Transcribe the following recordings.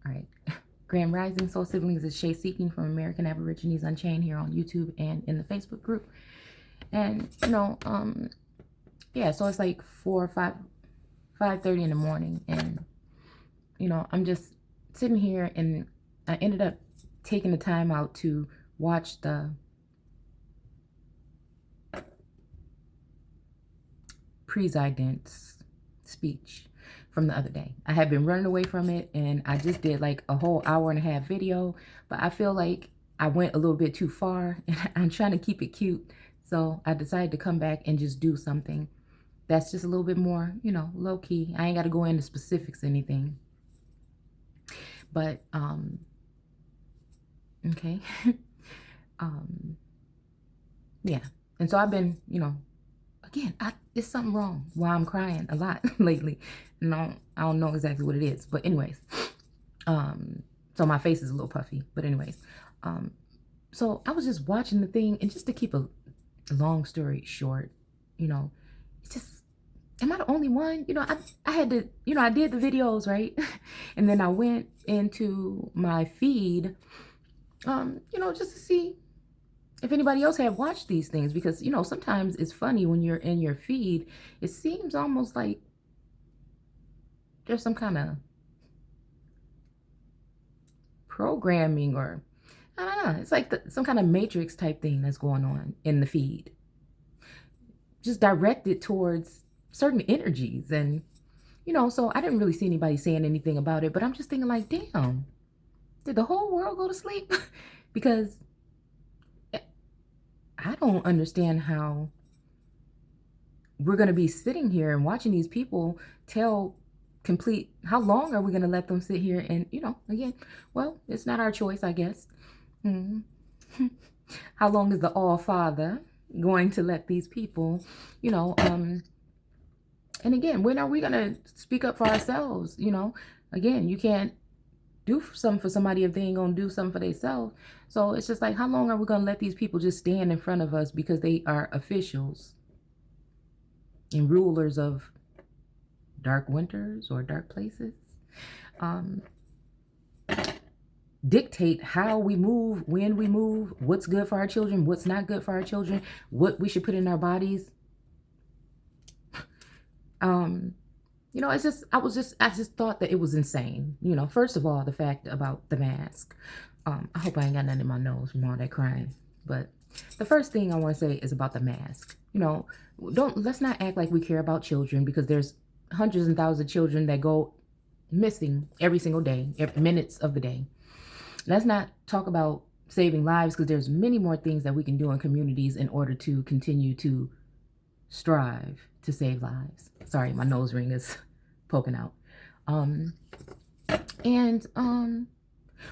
All right. Grand Rising Soul Siblings is Shay Seeking from American Aborigines Unchained here on YouTube and in the Facebook group. And yeah, so it's like 5:30 in the morning, and I'm just sitting here, and I ended up taking the time out to watch the president's speech from the other day. I had been running away from it, and I just did like a whole hour-and-a-half video, but I feel like I went a little bit too far, and I'm trying to keep it cute. So I decided to come back and just do something that's just a little bit more, low key. I ain't got to go into specifics or anything. But, okay. Yeah. And so I've been, again, there's something wrong why I'm crying a lot lately. I don't know exactly what it is. But anyways, so my face is a little puffy. But anyways, so I was just watching the thing, and just to keep a long story short, it's just, am I the only one? I had to, I did the videos, right? And then I went into my feed, just to see if anybody else had watched these things, because, sometimes it's funny when you're in your feed, it seems almost like there's some kind of programming, or I don't know. It's like some kind of matrix type thing that's going on in the feed, just directed towards certain energies. And, so I didn't really see anybody saying anything about it, but I'm just thinking like, damn, did the whole world go to sleep? Because I don't understand how we're going to be sitting here and watching these people how long are we going to let them sit here? And, again, well, it's not our choice, I guess. How long is the All Father going to let these people, and again, when are we going to speak up for ourselves? Again, you can't do something for somebody if they ain't going to do something for themselves. So it's just like, how long are we going to let these people just stand in front of us because they are officials and rulers of dark winters or dark places? Dictate how we move, when we move, what's good for our children, what's not good for our children, what we should put in our bodies. It's just, I just thought that it was insane. First of all, the fact about the mask. I hope I ain't got nothing in my nose from all that crying. But the first thing I want to say is about the mask. Let's not act like we care about children, because there's hundreds and thousands of children that go missing every single day, minutes of the day. Let's not talk about saving lives, because there's many more things that we can do in communities in order to continue to strive to save lives. Sorry, my nose ring is poking out. When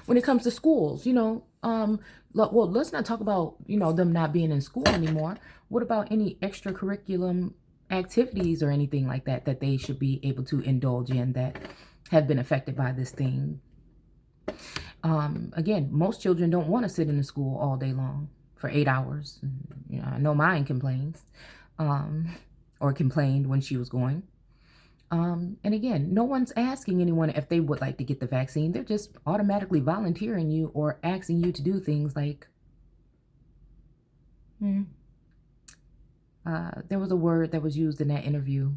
it comes to schools, well, let's not talk about, them not being in school anymore. What about any extracurriculum activities or anything like that they should be able to indulge in that have been affected by this thing? Again, most children don't want to sit in the school all day long for 8 hours. I know mine complains, or complained when she was going. And again, no one's asking anyone if they would like to get the vaccine. They're just automatically volunteering you or asking you to do things like, there was a word that was used in that interview.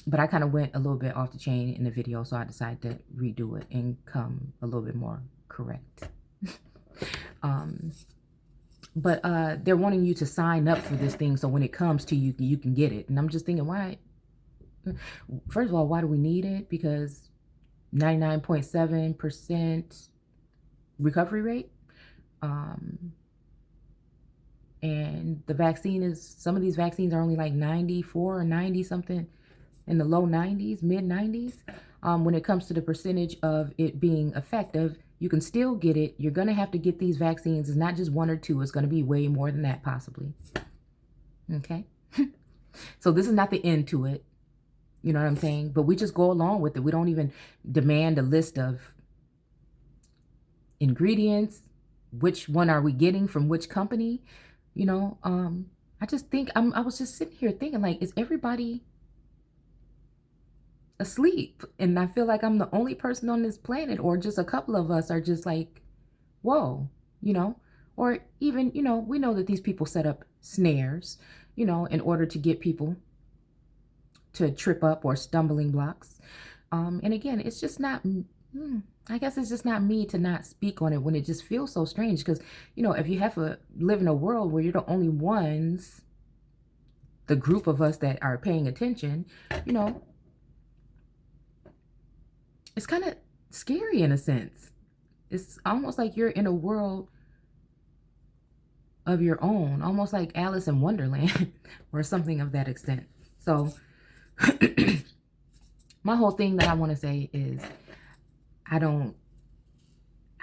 But I kind of went a little bit off the chain in the video, so I decided to redo it and come a little bit more correct. But they're wanting you to sign up for this thing, so when it comes to you, you can get it. And I'm just thinking, why? First of all, why do we need it? Because 99.7% recovery rate. And the vaccine some of these vaccines are only like 94 or 90 something, in the low 90s, mid 90s. When it comes to the percentage of it being effective, you can still get it. You're going to have to get these vaccines. It's not just 1 or 2. It's going to be way more than that, possibly. Okay. So this is not the end to it. You know what I'm saying? But we just go along with it. We don't even demand a list of ingredients. Which one are we getting from which company? I just think I was just sitting here thinking, like, is everybody asleep. And I feel like I'm the only person on this planet, or just a couple of us are just like, whoa, you know? Or even, we know that these people set up snares, in order to get people to trip up, or stumbling blocks. And again, it's just not, I guess it's just not me to not speak on it when it just feels so strange. Because, if you have to live in a world where you're the only ones, the group of us that are paying attention, it's kind of scary in a sense. It's almost like you're in a world of your own, almost like Alice in Wonderland or something of that extent. So my whole thing that I want to say is I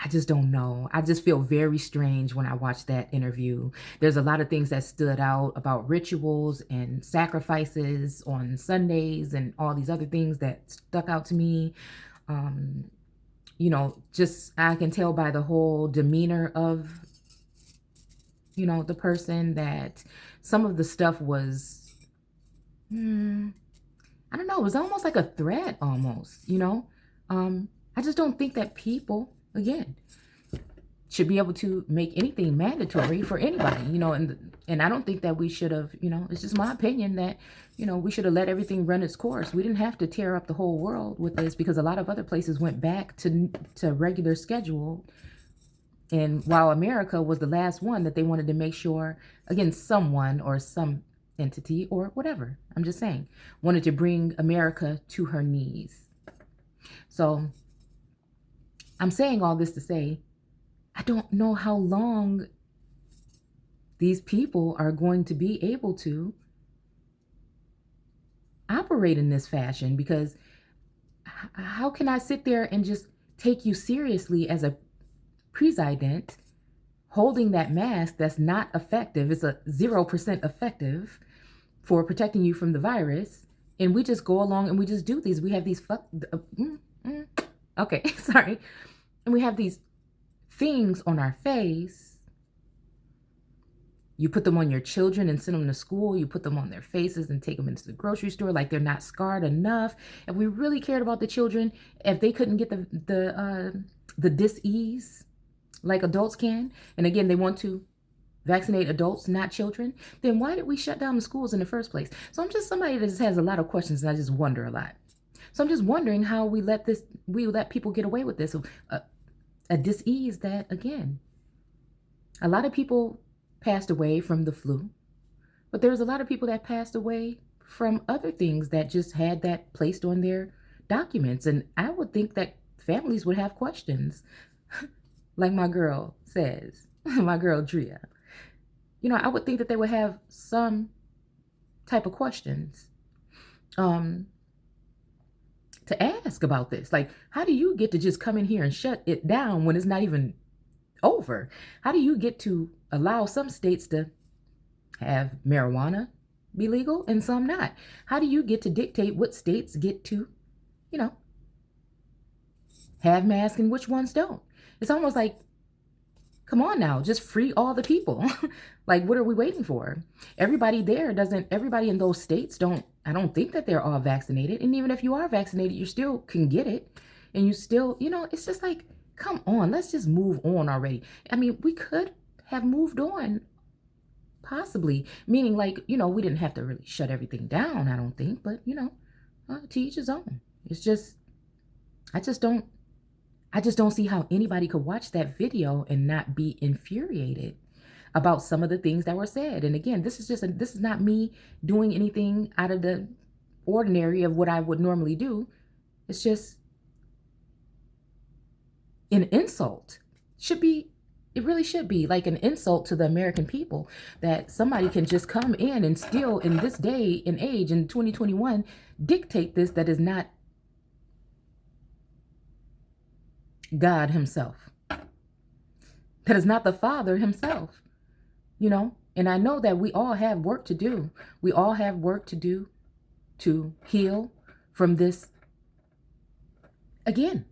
just don't know. I just feel very strange when I watch that interview. There's a lot of things that stood out about rituals and sacrifices on Sundays and all these other things that stuck out to me. Just I can tell by the whole demeanor of, the person, that some of the stuff was, I don't know, it was almost like a threat almost, I just don't think that people, again, should be able to make anything mandatory for anybody, and I don't think that we should have, it's just my opinion that, we should have let everything run its course. We didn't have to tear up the whole world with this, because a lot of other places went back to regular schedule. And while America was the last one that they wanted to make sure, again, someone or some entity or whatever, I'm just saying, wanted to bring America to her knees. So I'm saying all this to say, I don't know how long these people are going to be able to operate in this fashion, because how can I sit there and just take you seriously as a president holding that mask that's not effective? It's a 0% effective for protecting you from the virus, and we just go along and we just do these. We have these okay, sorry. And we have these things on our face. You put them on your children and send them to school. You put them on their faces and take them into the grocery store like they're not scarred enough. If we really cared about the children, if they couldn't get the dis-ease like adults can, and again, they want to vaccinate adults, not children, then why did we shut down the schools in the first place? So I'm just somebody that just has a lot of questions, and I just wonder a lot. So I'm just wondering how we let people get away with this, a dis-ease that, again, a lot of people passed away from the flu, but there's a lot of people that passed away from other things that just had that placed on their documents. And I would think that families would have questions. Like my girl says, my girl Drea, I would think that they would have some type of questions to ask about this. Like, how do you get to just come in here and shut it down when it's not even over? How do you get to allow some states to have marijuana be legal and some not? How do you get to dictate what states get to, have masks and which ones don't? It's almost like, come on now, just free all the people. Like, what are we waiting for? Everybody in those states I don't think that they're all vaccinated. And even if you are vaccinated, you still can get it. And you still, it's just like, come on, let's just move on already. I mean, we could have moved on, possibly. Meaning, like, we didn't have to really shut everything down, I don't think. But, to each his own. It's just, I just don't see how anybody could watch that video and not be infuriated about some of the things that were said. And again, this is not me doing anything out of the ordinary of what I would normally do. It's just an insult. It really should be like an insult to the American people that somebody can just come in and still, in this day and age, in 2021, dictate this that is not God himself. That is not the Father himself, And I know that we all have work to do. We all have work to do to heal from this. Again,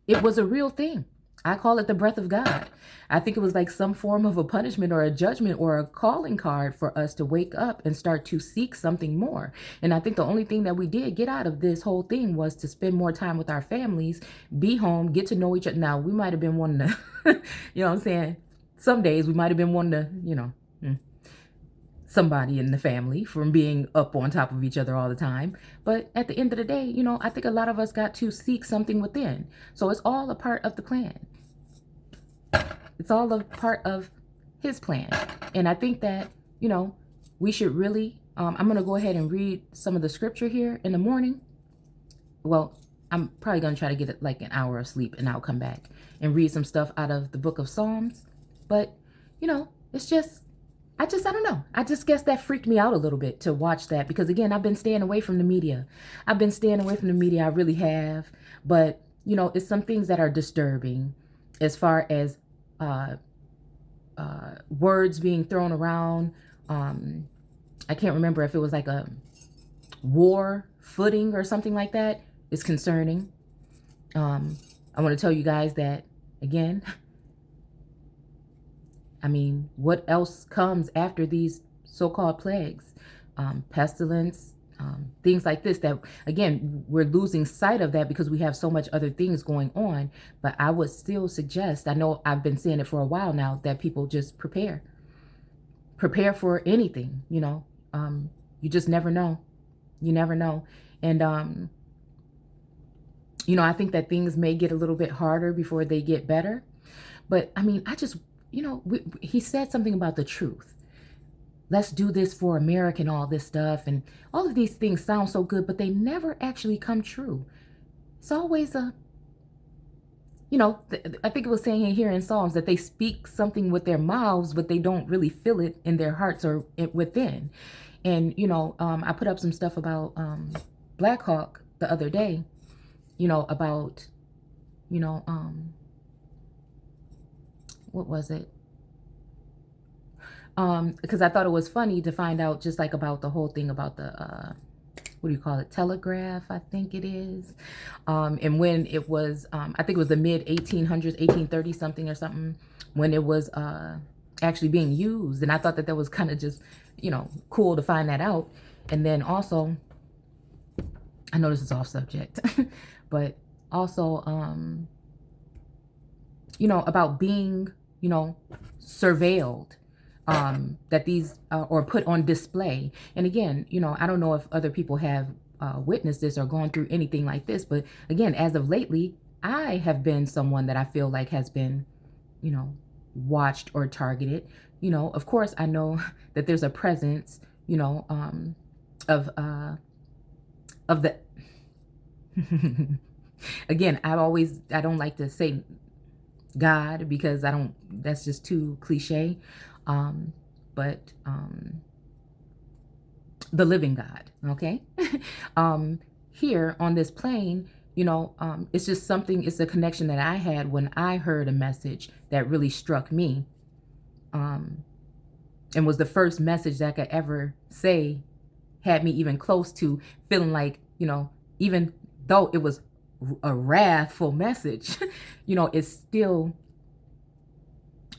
it was a real thing. I call it the breath of God. I think it was like some form of a punishment or a judgment or a calling card for us to wake up and start to seek something more. And I think the only thing that we did get out of this whole thing was to spend more time with our families, be home, get to know each other. Now, we might have been wanting to, you know what I'm saying? Some days we might have been wanting to, somebody in the family from being up on top of each other all the time. But at the end of the day, I think a lot of us got to seek something within. So it's all a part of the plan. It's all a part of his plan. And I think that, we should really, I'm going to go ahead and read some of the scripture here in the morning. Well, I'm probably going to try to get like an hour of sleep and I'll come back and read some stuff out of the book of Psalms. But, it's just, I don't know. I just guess that freaked me out a little bit to watch that because, again, I've been staying away from the media. I really have. But, it's some things that are disturbing as far as words being thrown around. I can't remember if it was like a war footing or something like that. It's concerning. I want to tell you guys that, again, what else comes after these so-called plagues? Pestilence, things like this that, again, we're losing sight of that because we have so much other things going on. But I would still suggest, I know I've been saying it for a while now, that people just prepare for anything. You just never know. You never know. And, I think that things may get a little bit harder before they get better. But I just, he said something about the truth. Let's do this for America and all this stuff. And all of these things sound so good, but they never actually come true. It's always I think it was saying here in Psalms that they speak something with their mouths, but they don't really feel it in their hearts or within. And, I put up some stuff about Black Hawk the other day, about, what was it? Because I thought it was funny to find out just like about the whole thing about the, what do you call it? Telegraph, I think it is. And when it was, I think it was the mid 1800s, 1830 something or something, when it was actually being used. And I thought that was kind of just, cool to find that out. And then also, I know this is off subject, but also, about being, surveilled, that these or put on display. And again, I don't know if other people have witnessed this or gone through anything like this, but again, as of lately, I have been someone that I feel like has been, watched or targeted. Of course, I know that there's a presence, of the again, I don't like to say God because that's just too cliche. But the living God, okay? Here on this plane, it's just something, it's a connection that I had when I heard a message that really struck me. And was the first message that I could ever say had me even close to feeling like, even though it was a wrathful message, it's still,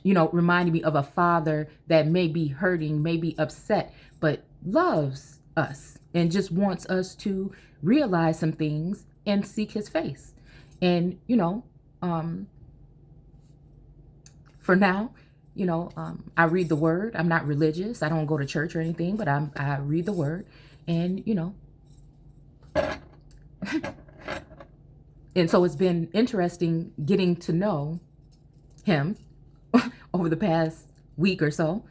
reminding me of a father that may be hurting, may be upset, but loves us and just wants us to realize some things and seek his face. And, for now, I read the word. I'm not religious. I don't go to church or anything, but I read the word and, and so it's been interesting getting to know him over the past week or so,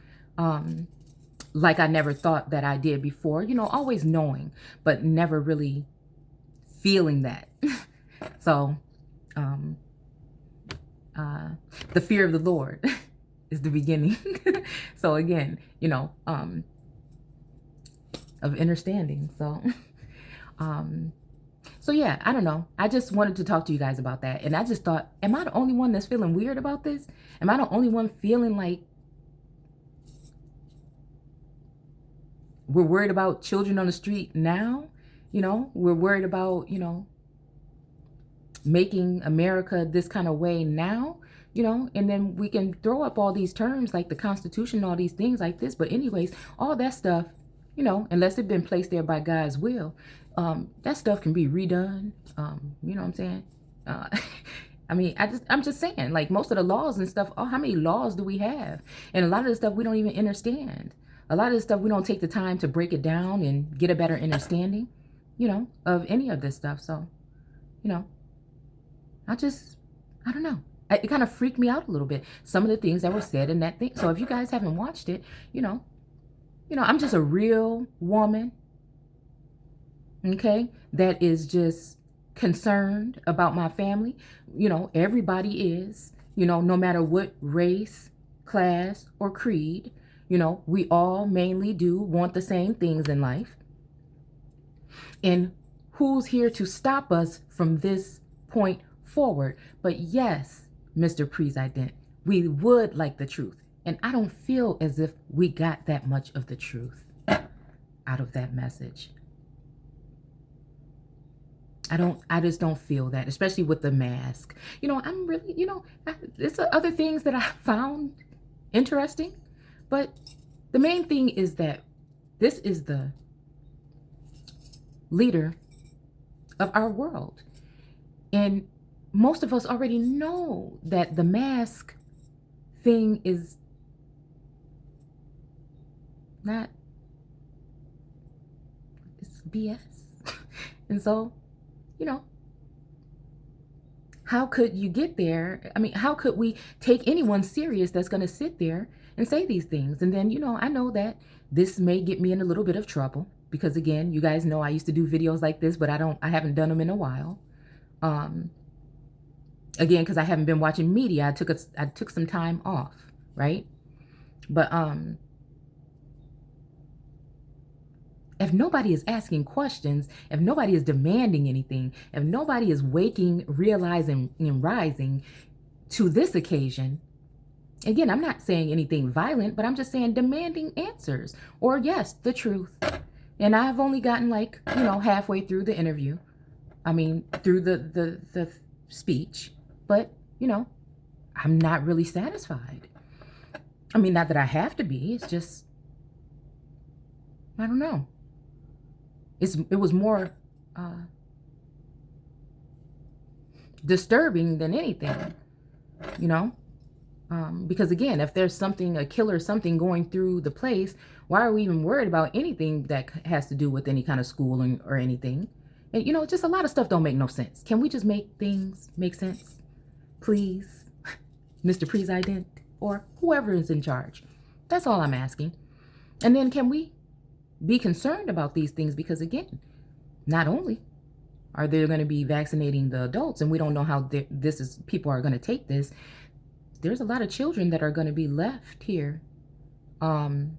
like I never thought that I did before, always knowing, but never really feeling that. So, the fear of the Lord is the beginning. So again, of understanding. So yeah, I don't know. I just wanted to talk to you guys about that. And I just thought, am I the only one that's feeling weird about this? Am I the only one feeling like we're worried about children on the street now? We're worried about, making America this kind of way now. you know, and then we can throw up all these terms like the Constitution, all these things like this. But anyways, all that stuff, you know, unless it's been placed there by God's will, that stuff can be redone. You know what I'm saying? I mean, I'm just saying, like, most of the laws and stuff, oh, how many laws do we have? And a lot of the stuff we don't even understand. A lot of the stuff we don't take the time to break it down and get a better understanding, you know, of any of this stuff. So, you know, I don't know. It kind of freaked me out a little bit, some of the things that were said in that thing. So if you guys haven't watched it, you know, I'm just a real woman, okay, that is just concerned about my family. You know, everybody is, you know, no matter what race, class, or creed, you know, we all mainly do want the same things in life. And who's here to stop us from this point forward? But yes, Mr. President, we would like the truth. And I don't feel as if we got that much of the truth out of that message. I just don't feel that, especially with the mask. You know, I'm really, you know, it's other things that I found interesting. But the main thing is that this is the leader of our world. And most of us already know that the mask thing is not, it's BS. And so, you know, how could you get there? I mean, how could we take anyone serious that's going to sit there and say these things? And then, you know, I know that this may get me in a little bit of trouble because, again, you guys know I used to do videos like this, but I haven't done them in a while. Again, because I haven't been watching media. I took some time off, right? But if nobody is asking questions, if nobody is demanding anything, if nobody is waking, realizing, and rising to this occasion, again, I'm not saying anything violent, but I'm just saying demanding answers or, yes, the truth. And I've only gotten, like, you know, halfway through the interview. I mean, through the speech. But, you know, I'm not really satisfied. I mean, not that I have to be. It's just, I don't know. It was more disturbing than anything, you know? Because again, if there's something, a killer, something going through the place, why are we even worried about anything that has to do with any kind of schooling or anything? And, you know, just a lot of stuff don't make no sense. Can we just make things make sense? Please, Mr. President, or whoever is in charge. That's all I'm asking. And then can we be concerned about these things? Because again, not only are they going to be vaccinating the adults, and we don't know how people are going to take this, there's a lot of children that are going to be left here, you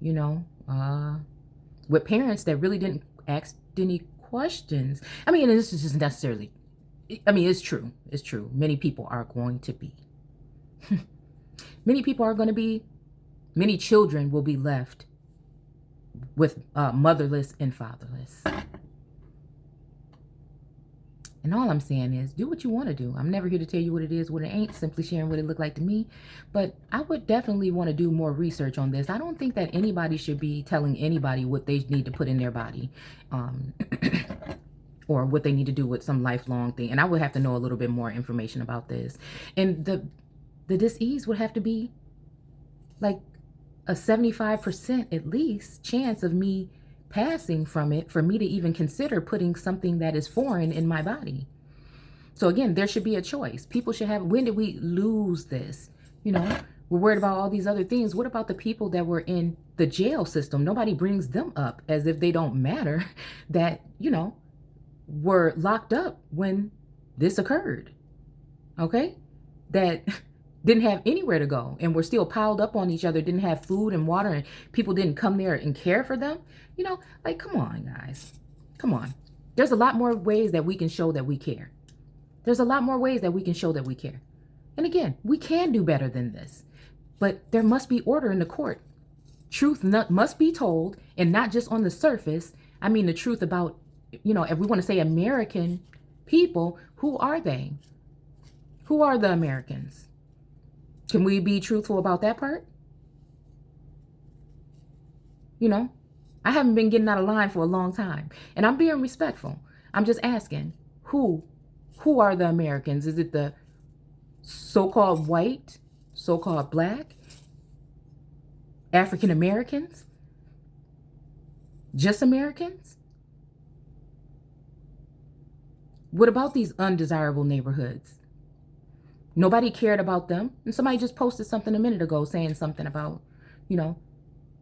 know, with parents that really didn't ask any questions. I mean, this is just necessarily, I mean, it's true. It's true. Many people are going to be. Many children will be left with motherless and fatherless. And all I'm saying is, do what you want to do. I'm never here to tell you what it is, what it ain't, simply sharing what it looked like to me. But I would definitely want to do more research on this. I don't think that anybody should be telling anybody what they need to put in their body, or what they need to do with some lifelong thing. And I would have to know a little bit more information about this. And the disease would have to be like a 75% at least chance of me passing from it for me to even consider putting something that is foreign in my body. So again, there should be a choice. People should have, when did we lose this? You know, we're worried about all these other things. What about the people that were in the jail system? Nobody brings them up as if they don't matter, that, you know, were locked up when this occurred. Okay? That didn't have anywhere to go and were still piled up on each other, didn't have food and water, and people didn't come there and care for them. You know, like, come on, guys. Come on. There's a lot more ways that we can show that we care. There's a lot more ways that we can show that we care. And again, we can do better than this. But there must be order in the court. Truth must be told, and not just on the surface. I mean, the truth about, you know, if we want to say American people, who are they? Who are the Americans? Can we be truthful about that part? You know, I haven't been getting out of line for a long time, and I'm being respectful. I'm just asking, who are the Americans? Is it the so-called white, so-called black, African Americans? Just Americans? What about these undesirable neighborhoods? Nobody cared about them. And somebody just posted something a minute ago saying something about, you know,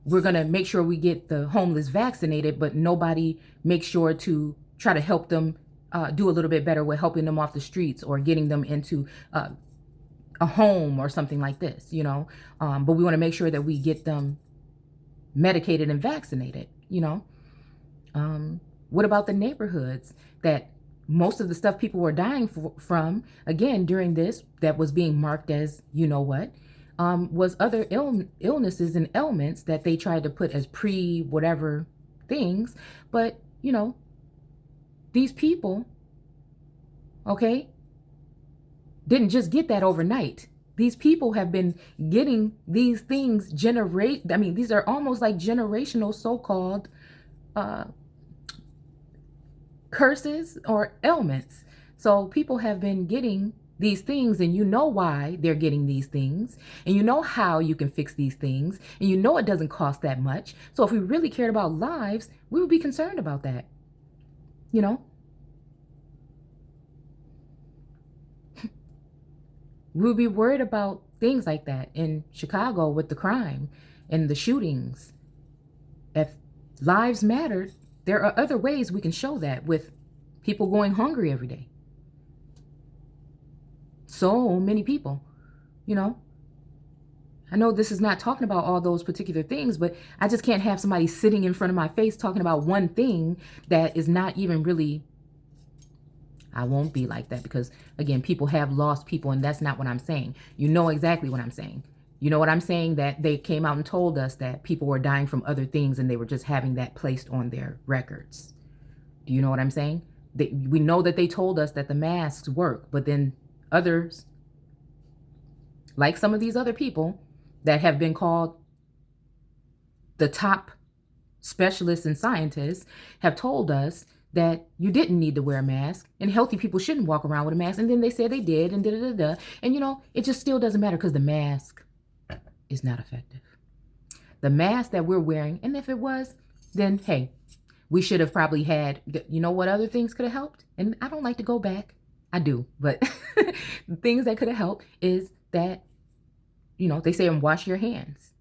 we're going to make sure we get the homeless vaccinated, but nobody makes sure to try to help them do a little bit better with helping them off the streets or getting them into a home or something like this, you know. But we want to make sure that we get them medicated and vaccinated, you know. What about the neighborhoods that most of the stuff people were dying from, again, during this, that was being marked as, you know what, was other illnesses and ailments that they tried to put as pre-whatever things. But, you know, these people, okay, didn't just get that overnight. These people have been getting these things these are almost like generational so-called curses or ailments. So people have been getting these things, and you know why they're getting these things, and you know how you can fix these things, and you know it doesn't cost that much. So if we really cared about lives, we would be concerned about that, you know. We would be worried about things like that. In Chicago with the crime and the shootings, if lives mattered, there are other ways we can show that, with people going hungry every day. So many people, you know. I know this is not talking about all those particular things, but I just can't have somebody sitting in front of my face talking about one thing that is not even really. I won't be like that, because, again, people have lost people, and that's not what I'm saying. You know exactly what I'm saying. You know what I'm saying? That they came out and told us that people were dying from other things, and they were just having that placed on their records. Do you know what I'm saying? We know that they told us that the masks work, but then others, like some of these other people that have been called the top specialists and scientists, have told us that you didn't need to wear a mask, and healthy people shouldn't walk around with a mask. And then they said they did, and da-da-da-da. And, you know, it just still doesn't matter, because the mask is not effective. The mask that we're wearing, and if it was, then, hey, we should have probably had, you know what other things could have helped? And I don't like to go back. I do, but the things that could have helped is that, you know, they say, wash your hands.